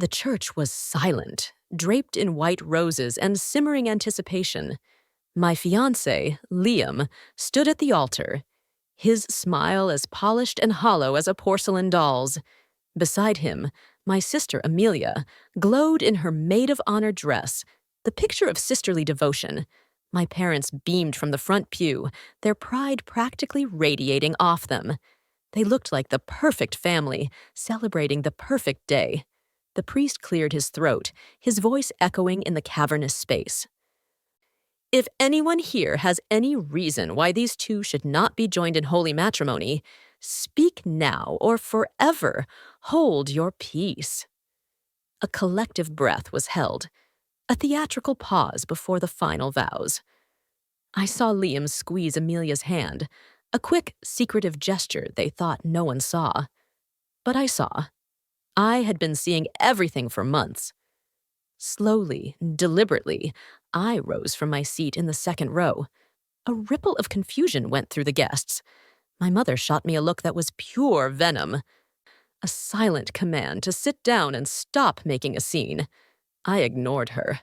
The church was silent, draped in white roses and simmering anticipation. My fiancé, Liam, stood at the altar, his smile as polished and hollow as a porcelain doll's. Beside him, my sister Amelia glowed in her maid-of-honor dress, the picture of sisterly devotion. My parents beamed from the front pew, their pride practically radiating off them. They looked like the perfect family, celebrating the perfect day. The priest cleared his throat, his voice echoing in the cavernous space. If anyone here has any reason why these two should not be joined in holy matrimony, speak now or forever hold your peace. A collective breath was held, a theatrical pause before the final vows. I saw Liam squeeze Amelia's hand, a quick, secretive gesture they thought no one saw. But I saw. I had been seeing everything for months. Slowly, deliberately, I rose from my seat in the second row. A ripple of confusion went through the guests. My mother shot me a look that was pure venom. A silent command to sit down and stop making a scene. I ignored her.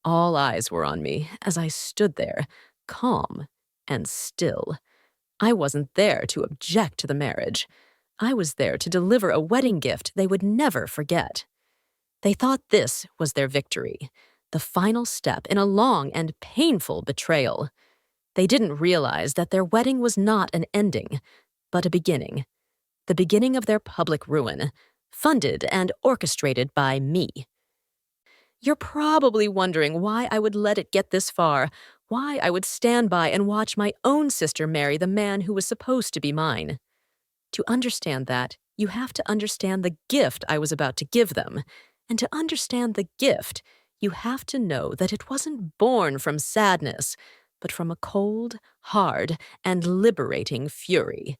All eyes were on me as I stood there, calm and still. I wasn't there to object to the marriage. I was there to deliver a wedding gift they would never forget. They thought this was their victory, the final step in a long and painful betrayal. They didn't realize that their wedding was not an ending, but a beginning. The beginning of their public ruin, funded and orchestrated by me. You're probably wondering why I would let it get this far, why I would stand by and watch my own sister marry the man who was supposed to be mine. To understand that, you have to understand the gift I was about to give them. And to understand the gift, you have to know that it wasn't born from sadness, but from a cold, hard, and liberating fury.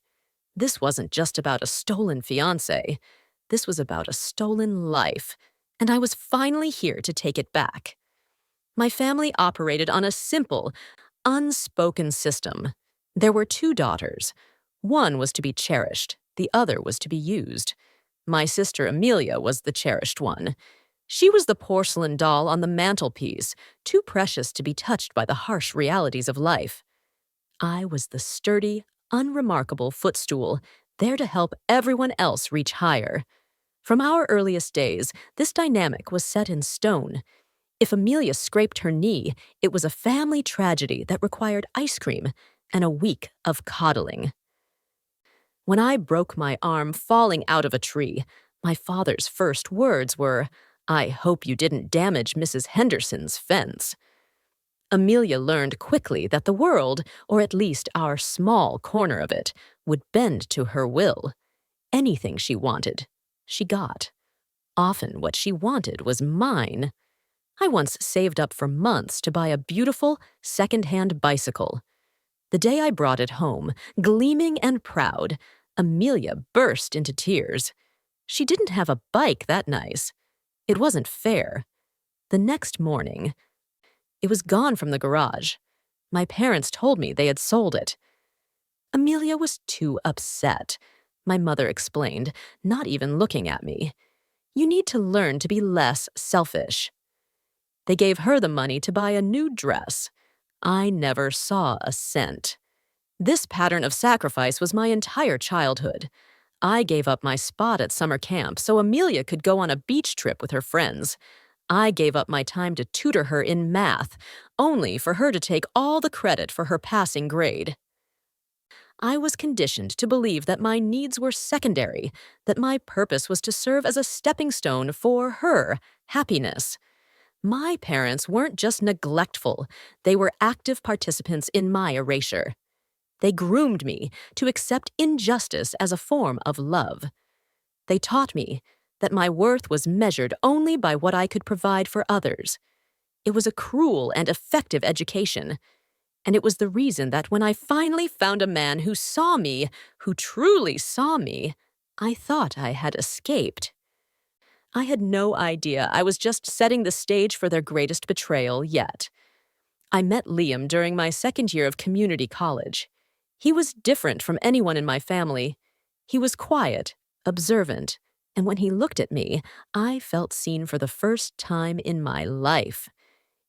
This wasn't just about a stolen fiancé. This was about a stolen life, and I was finally here to take it back. My family operated on a simple, unspoken system. There were 2 daughters. One was to be cherished, the other was to be used. My sister Amelia was the cherished one. She was the porcelain doll on the mantelpiece, too precious to be touched by the harsh realities of life. I was the sturdy, unremarkable footstool, there to help everyone else reach higher. From our earliest days, this dynamic was set in stone. If Amelia scraped her knee, it was a family tragedy that required ice cream and a week of coddling. When I broke my arm falling out of a tree, my father's first words were, "I hope you didn't damage Mrs. Henderson's fence." Amelia learned quickly that the world, or at least our small corner of it, would bend to her will. Anything she wanted, she got. Often what she wanted was mine. I once saved up for months to buy a beautiful, second-hand bicycle. The day I brought it home, gleaming and proud, Amelia burst into tears. She didn't have a bike that nice. It wasn't fair. The next morning, it was gone from the garage. My parents told me they had sold it. Amelia was too upset, my mother explained, not even looking at me. You need to learn to be less selfish. They gave her the money to buy a new dress. I never saw a cent. This pattern of sacrifice was my entire childhood. I gave up my spot at summer camp so Amelia could go on a beach trip with her friends. I gave up my time to tutor her in math, only for her to take all the credit for her passing grade. I was conditioned to believe that my needs were secondary, that my purpose was to serve as a stepping stone for her happiness. My parents weren't just neglectful, they were active participants in my erasure. They groomed me to accept injustice as a form of love. They taught me that my worth was measured only by what I could provide for others. It was a cruel and effective education, and it was the reason that when I finally found a man who saw me, who truly saw me, I thought I had escaped. I had no idea I was just setting the stage for their greatest betrayal yet. I met Liam during my second year of community college. He was different from anyone in my family. He was quiet, observant, And when he looked at me, I felt seen for the first time in my life.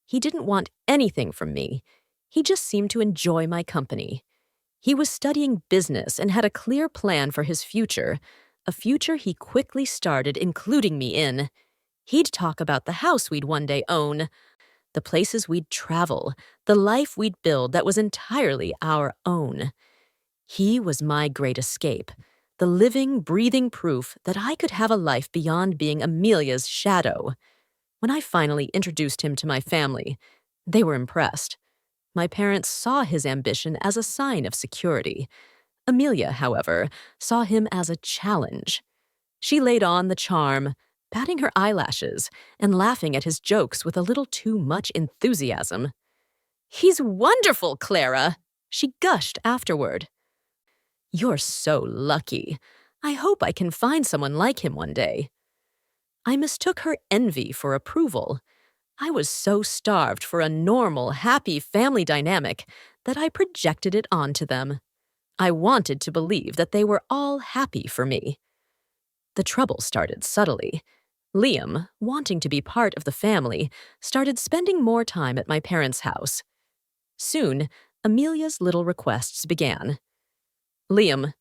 He didn't want anything from me. He just seemed to enjoy my company. He was studying business and had a clear plan for his future, a future he quickly started including me in. He'd talk about the house we'd one day own, the places we'd travel, the life we'd build that was entirely our own. He was my great escape, the living, breathing proof that I could have a life beyond being Amelia's shadow. When I finally introduced him to my family, they were impressed. My parents saw his ambition as a sign of security. Amelia, however, saw him as a challenge. She laid on the charm, batting her eyelashes and laughing at his jokes with a little too much enthusiasm. "He's wonderful, Clara!" she gushed afterward. "You're so lucky. I hope I can find someone like him one day." I mistook her envy for approval. I was so starved for a normal, happy family dynamic that I projected it onto them. I wanted to believe that they were all happy for me. The trouble started subtly. Liam, wanting to be part of the family, started spending more time at my parents' house. Soon, Amelia's little requests began. "Liam,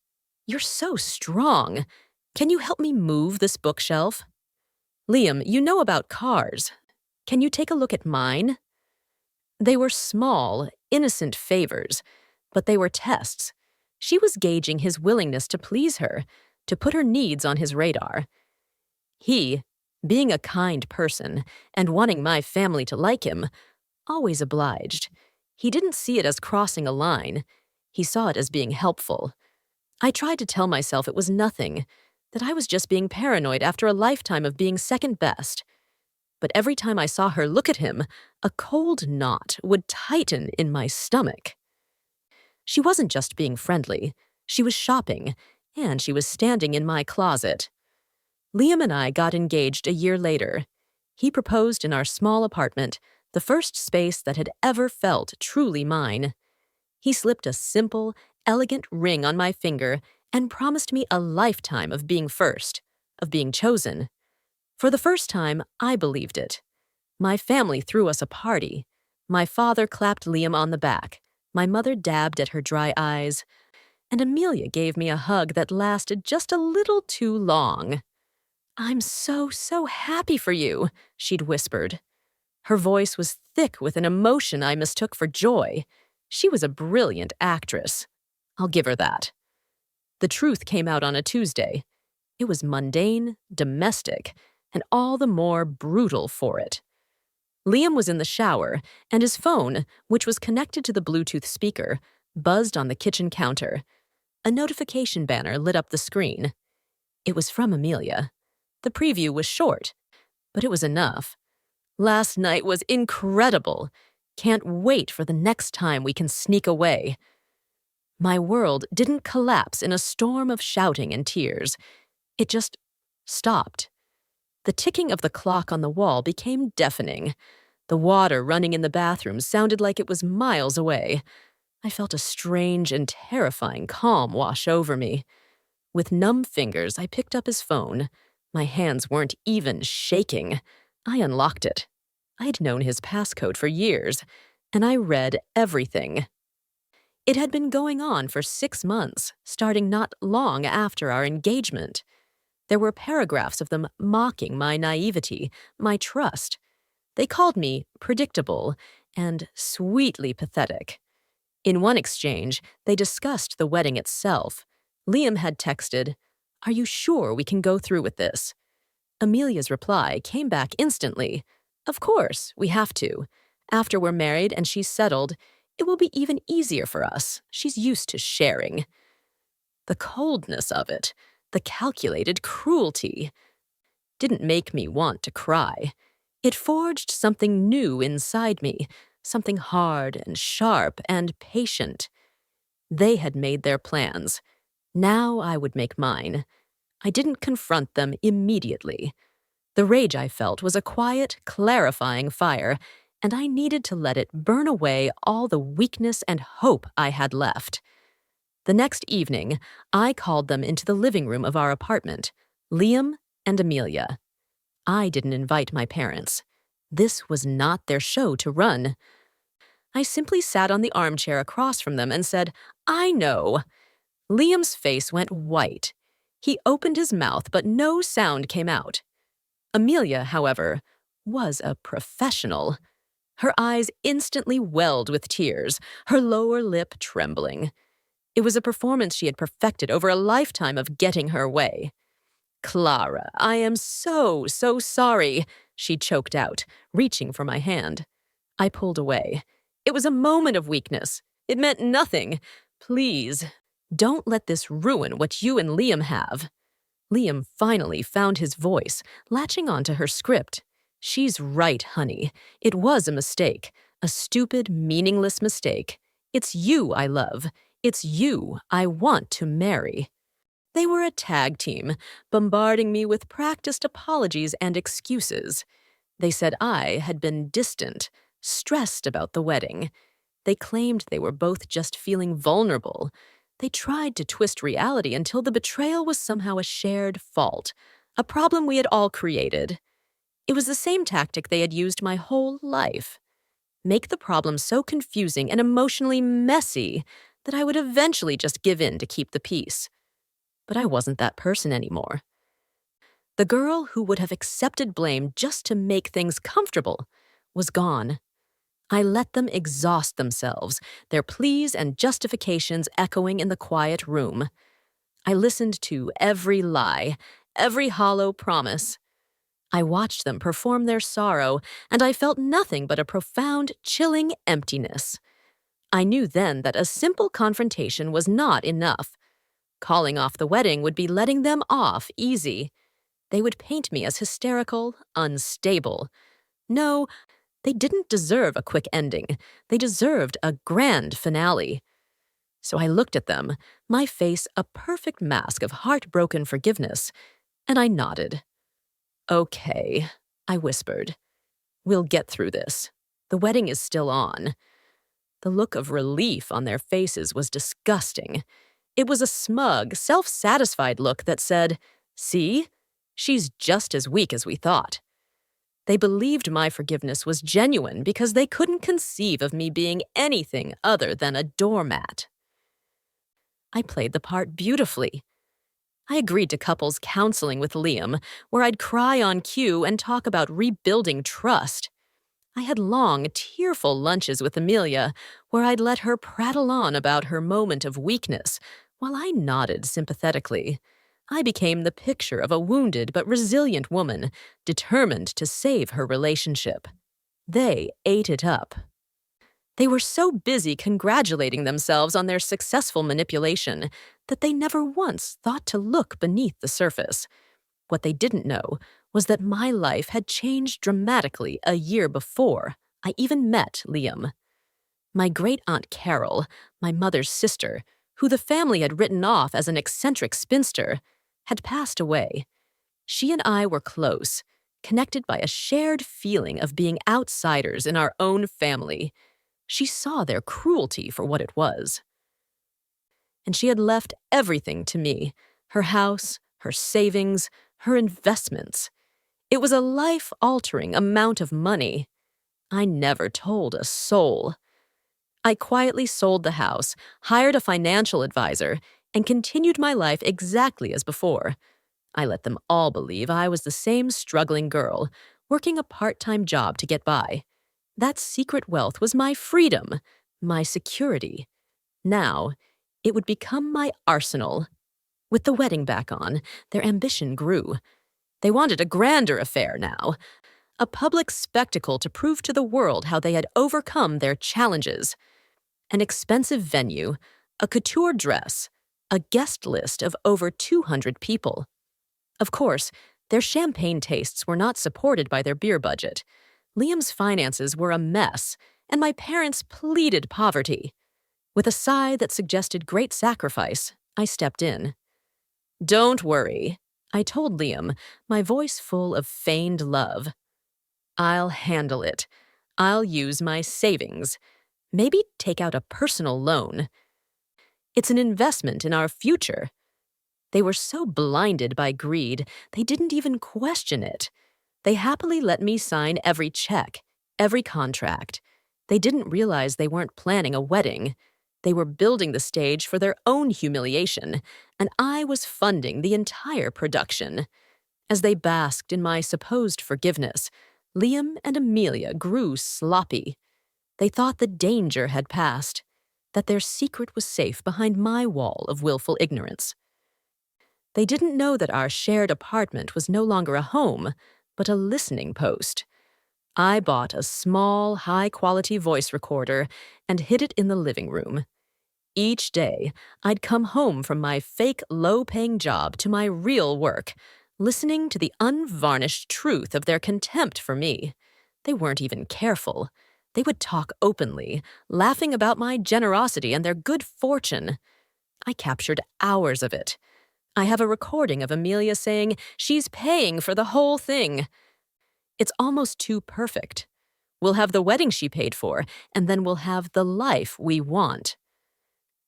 you're so strong. Can you help me move this bookshelf? Liam, you know about cars. Can you take a look at mine?" They were small, innocent favors, but they were tests. She was gauging his willingness to please her, to put her needs on his radar. He, being a kind person and wanting my family to like him, always obliged. He didn't see it as crossing a line. He saw it as being helpful. I tried to tell myself it was nothing, that I was just being paranoid after a lifetime of being second best. But every time I saw her look at him, a cold knot would tighten in my stomach. She wasn't just being friendly. She was shopping, and she was standing in my closet. Liam and I got engaged a year later. He proposed in our small apartment, the first space that had ever felt truly mine. He slipped a simple, elegant ring on my finger and promised me a lifetime of being first, of being chosen. For the first time, I believed it. My family threw us a party. My father clapped Liam on the back. My mother dabbed at her dry eyes. And Amelia gave me a hug that lasted just a little too long. "I'm so happy for you," she'd whispered. Her voice was thick with an emotion I mistook for joy. She was a brilliant actress. I'll give her that. The truth came out on a Tuesday. It was mundane, domestic, and all the more brutal for it. Liam was in the shower, and his phone, which was connected to the Bluetooth speaker, buzzed on the kitchen counter. A notification banner lit up the screen. It was from Amelia. The preview was short, but it was enough. "Last night was incredible. Can't wait for the next time we can sneak away." My world didn't collapse in a storm of shouting and tears. It just stopped. The ticking of the clock on the wall became deafening. The water running in the bathroom sounded like it was miles away. I felt a strange and terrifying calm wash over me. With numb fingers, I picked up his phone. My hands weren't even shaking. I unlocked it. I'd known his passcode for years, and I read everything. It had been going on for 6 months, starting not long after our engagement. There were paragraphs of them mocking my naivety, my trust. They called me predictable and sweetly pathetic. In one exchange, they discussed the wedding itself. Liam had texted, "Are you sure we can go through with this?" Amelia's reply came back instantly. "Of course, we have to. After we're married and she's settled, it will be even easier for us. She's used to sharing." The coldness of it, the calculated cruelty, didn't make me want to cry. It forged something new inside me, something hard and sharp and patient. They had made their plans. Now I would make mine. I didn't confront them immediately. The rage I felt was a quiet, clarifying fire, and I needed to let it burn away all the weakness and hope I had left. The next evening, I called them into the living room of our apartment, Liam, and Amelia. I didn't invite my parents. This was not their show to run. I simply sat on the armchair across from them and said, "I know." Liam's face went white. He opened his mouth, but no sound came out. Amelia, however, was a professional. Her eyes instantly welled with tears, her lower lip trembling. It was a performance she had perfected over a lifetime of getting her way. "Clara, I am so sorry," she choked out, reaching for my hand. I pulled away. "It was a moment of weakness. It meant nothing. Please, don't let this ruin what you and Liam have." Liam finally found his voice, latching onto her script. "She's right, honey. It was a mistake. A stupid, meaningless mistake. It's you I love. It's you I want to marry." They were a tag team, bombarding me with practiced apologies and excuses. They said I had been distant, stressed about the wedding. They claimed they were both just feeling vulnerable. They tried to twist reality until the betrayal was somehow a shared fault, a problem we had all created. It was the same tactic they had used my whole life. Make the problem so confusing and emotionally messy that I would eventually just give in to keep the peace. But I wasn't that person anymore. The girl who would have accepted blame just to make things comfortable was gone. I let them exhaust themselves, their pleas and justifications echoing in the quiet room. I listened to every lie, every hollow promise. I watched them perform their sorrow, and I felt nothing but a profound, chilling emptiness. I knew then that a simple confrontation was not enough. Calling off the wedding would be letting them off easy. They would paint me as hysterical, unstable. No, they didn't deserve a quick ending. They deserved a grand finale. So I looked at them, my face a perfect mask of heartbroken forgiveness, and I nodded. "Okay," I whispered. "We'll get through this. The wedding is still on." The look of relief on their faces was disgusting. It was a smug, self-satisfied look that said, "See? She's just as weak as we thought." They believed my forgiveness was genuine because they couldn't conceive of me being anything other than a doormat. I played the part beautifully. I agreed to couples counseling with Liam, where I'd cry on cue and talk about rebuilding trust. I had long, tearful lunches with Amelia, where I'd let her prattle on about her moment of weakness, while I nodded sympathetically. I became the picture of a wounded but resilient woman, determined to save her relationship. They ate it up. They were so busy congratulating themselves on their successful manipulation that they never once thought to look beneath the surface. What they didn't know was that my life had changed dramatically a year before I even met Liam. My great-aunt Carol, my mother's sister, who the family had written off as an eccentric spinster, had passed away. She and I were close, connected by a shared feeling of being outsiders in our own family. She saw their cruelty for what it was. And she had left everything to me, her house, her savings, her investments. It was a life-altering amount of money. I never told a soul. I quietly sold the house, hired a financial advisor, and continued my life exactly as before. I let them all believe I was the same struggling girl, working a part-time job to get by. That secret wealth was my freedom, my security. Now, it would become my arsenal. With the wedding back on, their ambition grew. They wanted a grander affair now, a public spectacle to prove to the world how they had overcome their challenges. An expensive venue, a couture dress, a guest list of over 200 people. Of course, their champagne tastes were not supported by their beer budget. Liam's finances were a mess, and my parents pleaded poverty. With a sigh that suggested great sacrifice, I stepped in. "Don't worry," I told Liam, my voice full of feigned love. "I'll handle it. I'll use my savings. Maybe take out a personal loan. It's an investment in our future." They were so blinded by greed, they didn't even question it. They happily let me sign every check, every contract. They didn't realize they weren't planning a wedding. They were building the stage for their own humiliation, and I was funding the entire production. As they basked in my supposed forgiveness, Liam and Amelia grew sloppy. They thought the danger had passed, that their secret was safe behind my wall of willful ignorance. They didn't know that our shared apartment was no longer a home, but a listening post. I bought a small, high-quality voice recorder and hid it in the living room. Each day, I'd come home from my fake low-paying job to my real work, listening to the unvarnished truth of their contempt for me. They weren't even careful. They would talk openly, laughing about my generosity and their good fortune. I captured hours of it. I have a recording of Amelia saying she's paying for the whole thing. It's almost too perfect. We'll have the wedding she paid for, and then we'll have the life we want.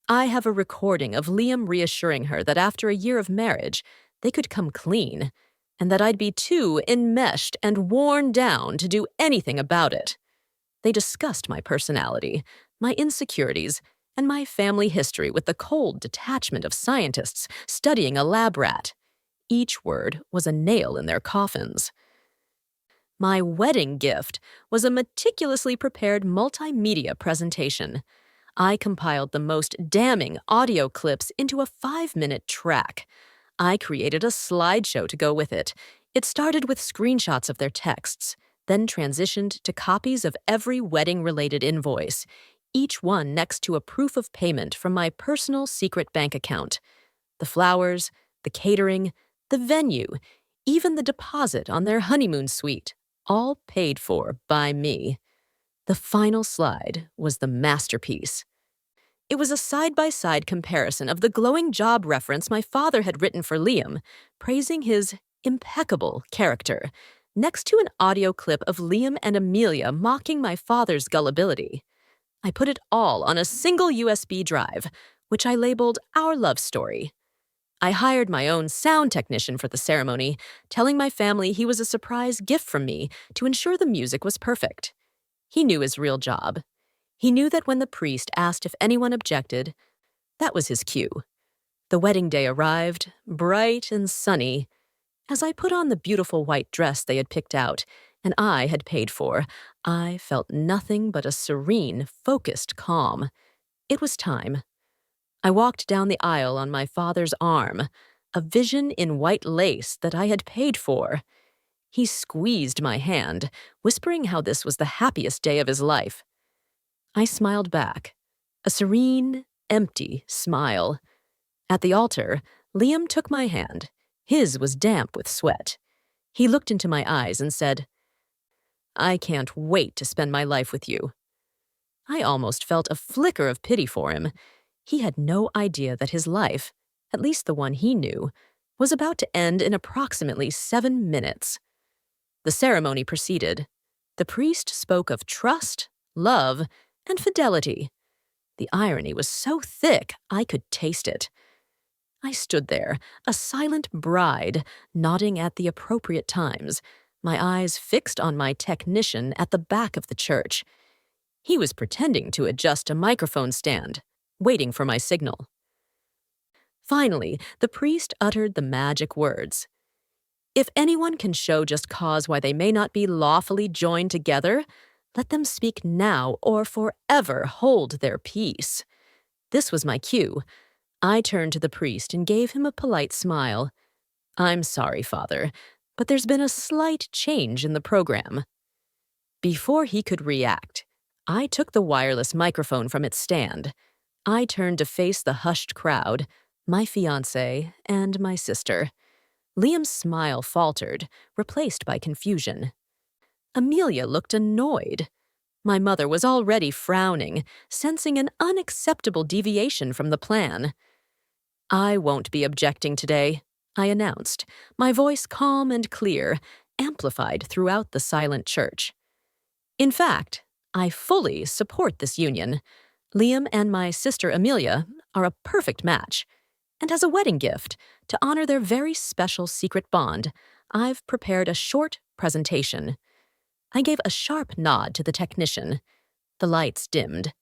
I have a recording of Liam reassuring her that after a year of marriage, they could come clean, and that I'd be too enmeshed and worn down to do anything about it. They discussed my personality, my insecurities, and my family history with the cold detachment of scientists studying a lab rat. Each word was a nail in their coffins. My wedding gift was a meticulously prepared multimedia presentation. I compiled the most damning audio clips into a 5-minute track. I created a slideshow to go with it. It started with screenshots of their texts, then transitioned to copies of every wedding-related invoice, each one next to a proof of payment from my personal secret bank account. The flowers, the catering, the venue, even the deposit on their honeymoon suite, all paid for by me. The final slide was the masterpiece. It was a side-by-side comparison of the glowing job reference my father had written for Liam, praising his impeccable character, next to an audio clip of Liam and Amelia mocking my father's gullibility. I put it all on a single USB drive, which I labeled Our Love Story. I hired my own sound technician for the ceremony, telling my family he was a surprise gift from me to ensure the music was perfect. He knew his real job. He knew that when the priest asked if anyone objected, that was his cue. The wedding day arrived, bright and sunny. As I put on the beautiful white dress they had picked out, and I had paid for, I felt nothing but a serene, focused calm. It was time. I walked down the aisle on my father's arm, a vision in white lace that I had paid for. He squeezed my hand, whispering how this was the happiest day of his life. I smiled back, a serene, empty smile. At the altar, Liam took my hand. His was damp with sweat. He looked into my eyes and said, "I can't wait to spend my life with you." I almost felt a flicker of pity for him. He had no idea that his life, at least the one he knew, was about to end in approximately 7 minutes. The ceremony proceeded. The priest spoke of trust, love, and fidelity. The irony was so thick I could taste it. I stood there, a silent bride, nodding at the appropriate times, my eyes fixed on my technician at the back of the church. He was pretending to adjust a microphone stand, waiting for my signal. Finally, the priest uttered the magic words. "If anyone can show just cause why they may not be lawfully joined together, let them speak now or forever hold their peace." This was my cue. I turned to the priest and gave him a polite smile. "I'm sorry, Father, but there's been a slight change in the program." Before he could react, I took the wireless microphone from its stand. I turned to face the hushed crowd, my fiancé, and my sister. Liam's smile faltered, replaced by confusion. Amelia looked annoyed. My mother was already frowning, sensing an unacceptable deviation from the plan. "I won't be objecting today," I announced, my voice calm and clear, amplified throughout the silent church. "In fact, I fully support this union. Liam and my sister Amelia are a perfect match. And as a wedding gift, to honor their very special secret bond, I've prepared a short presentation. I gave a sharp nod to the technician. The lights dimmed.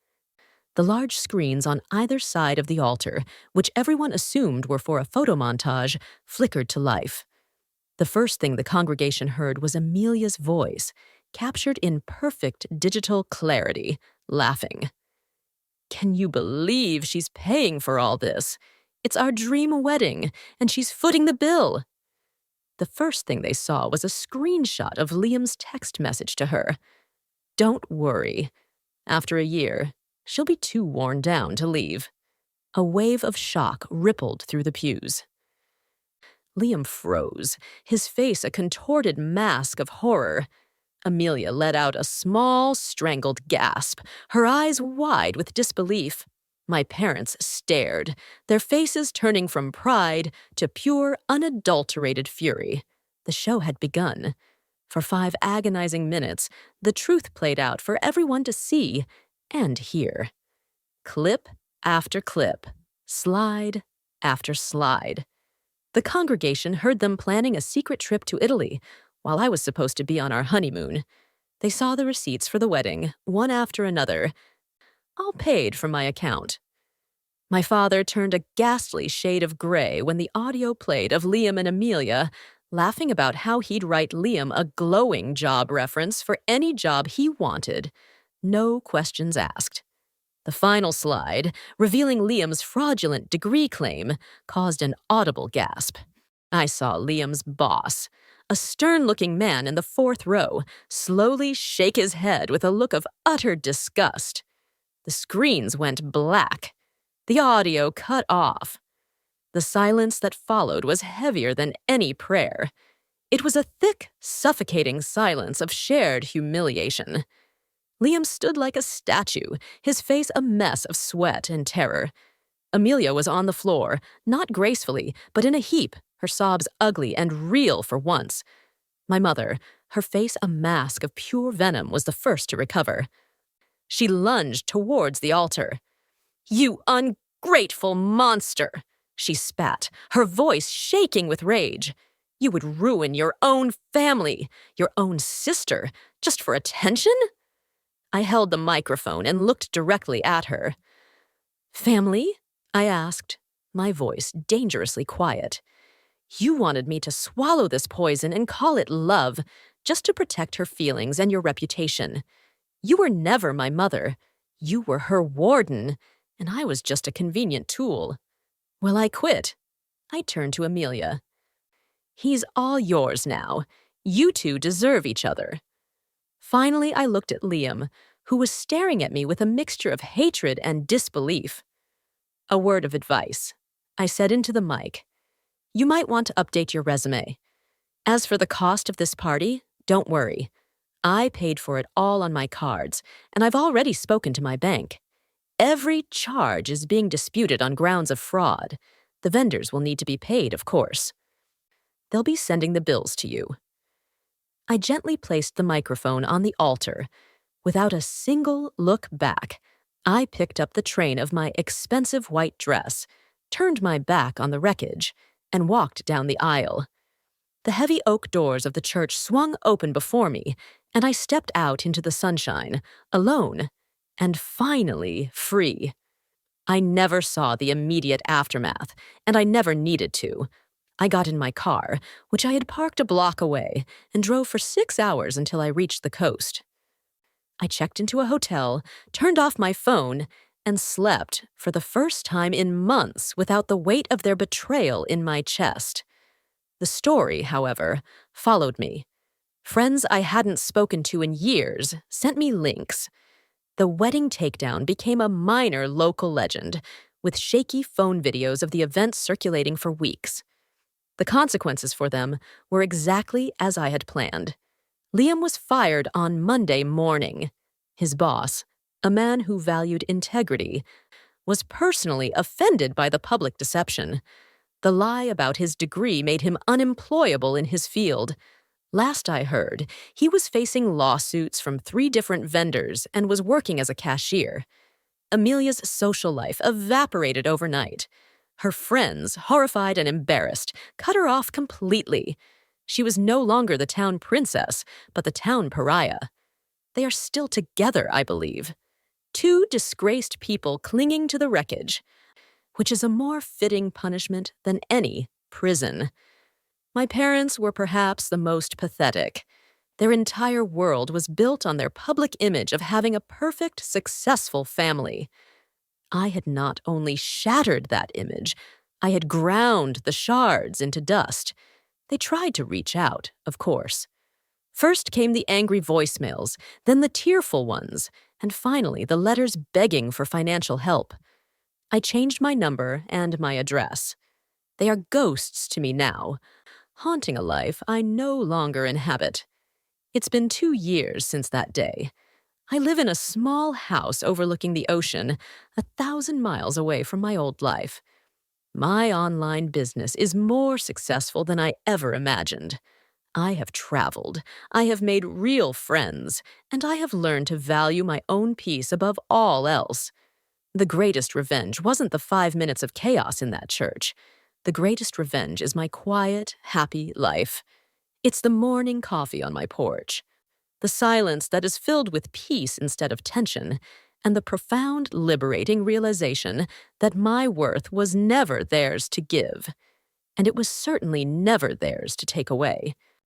The large screens on either side of the altar, which everyone assumed were for a photo montage, flickered to life. The first thing the congregation heard was Amelia's voice, captured in perfect digital clarity, laughing. "Can you believe she's paying for all this? It's our dream wedding, and she's footing the bill." The first thing they saw was a screenshot of Liam's text message to her. "Don't worry. After a year, she'll be too worn down to leave." A wave of shock rippled through the pews. Liam froze, his face a contorted mask of horror. Amelia let out a small, strangled gasp, her eyes wide with disbelief. My parents stared, their faces turning from pride to pure, unadulterated fury. The show had begun. For 5 agonizing minutes, the truth played out for everyone to see and hear. Clip after clip, slide after slide. The congregation heard them planning a secret trip to Italy, while I was supposed to be on our honeymoon. They saw the receipts for the wedding, one after another, all paid from my account. My father turned a ghastly shade of gray when the audio played of Liam and Amelia, laughing about how he'd write Liam a glowing job reference for any job he wanted. No questions asked. The final slide, revealing Liam's fraudulent degree claim, caused an audible gasp. I saw Liam's boss, a stern-looking man in the 4th row, slowly shake his head with a look of utter disgust. The screens went black. The audio cut off. The silence that followed was heavier than any prayer. It was a thick, suffocating silence of shared humiliation. Liam stood like a statue, his face a mess of sweat and terror. Amelia was on the floor, not gracefully, but in a heap, her sobs ugly and real for once. My mother, her face a mask of pure venom, was the first to recover. She lunged towards the altar. "You ungrateful monster!" she spat, her voice shaking with rage. "You would ruin your own family, your own sister, just for attention?" I held the microphone and looked directly at her. "Family?" I asked, my voice dangerously quiet. "You wanted me to swallow this poison and call it love, just to protect her feelings and your reputation. You were never my mother. You were her warden, and I was just a convenient tool. Well, I quit." I turned to Amelia. "He's all yours now. You two deserve each other." Finally, I looked at Liam, who was staring at me with a mixture of hatred and disbelief. "A word of advice," I said into the mic. "You might want to update your resume. As for the cost of this party, don't worry. I paid for it all on my cards, and I've already spoken to my bank. Every charge is being disputed on grounds of fraud. The vendors will need to be paid, of course. They'll be sending the bills to you." I gently placed the microphone on the altar. Without a single look back, I picked up the train of my expensive white dress, turned my back on the wreckage, and walked down the aisle. The heavy oak doors of the church swung open before me, and I stepped out into the sunshine, alone, and finally free. I never saw the immediate aftermath, and I never needed to. I got in my car, which I had parked a block away, and drove for 6 hours until I reached the coast. I checked into a hotel, turned off my phone, and slept for the first time in months without the weight of their betrayal in my chest. The story, however, followed me. Friends I hadn't spoken to in years sent me links. The wedding takedown became a minor local legend, with shaky phone videos of the event circulating for weeks. The consequences for them were exactly as I had planned. Liam was fired on Monday morning. His boss, a man who valued integrity, was personally offended by the public deception. The lie about his degree made him unemployable in his field. Last I heard, he was facing lawsuits from 3 different vendors and was working as a cashier. Amelia's social life evaporated overnight. Her friends, horrified and embarrassed, cut her off completely. She was no longer the town princess, but the town pariah. They are still together, I believe. Two disgraced people clinging to the wreckage, which is a more fitting punishment than any prison. My parents were perhaps the most pathetic. Their entire world was built on their public image of having a perfect, successful family. I had not only shattered that image, I had ground the shards into dust. They tried to reach out, of course. First came the angry voicemails, then the tearful ones, and finally the letters begging for financial help. I changed my number and my address. They are ghosts to me now, haunting a life I no longer inhabit. It's been 2 years since that day. I live in a small house overlooking the ocean, 1,000 miles away from my old life. My online business is more successful than I ever imagined. I have traveled, I have made real friends, and I have learned to value my own peace above all else. The greatest revenge wasn't the 5 minutes of chaos in that church. The greatest revenge is my quiet, happy life. It's the morning coffee on my porch, the silence that is filled with peace instead of tension, and the profound, liberating realization that my worth was never theirs to give, and it was certainly never theirs to take away.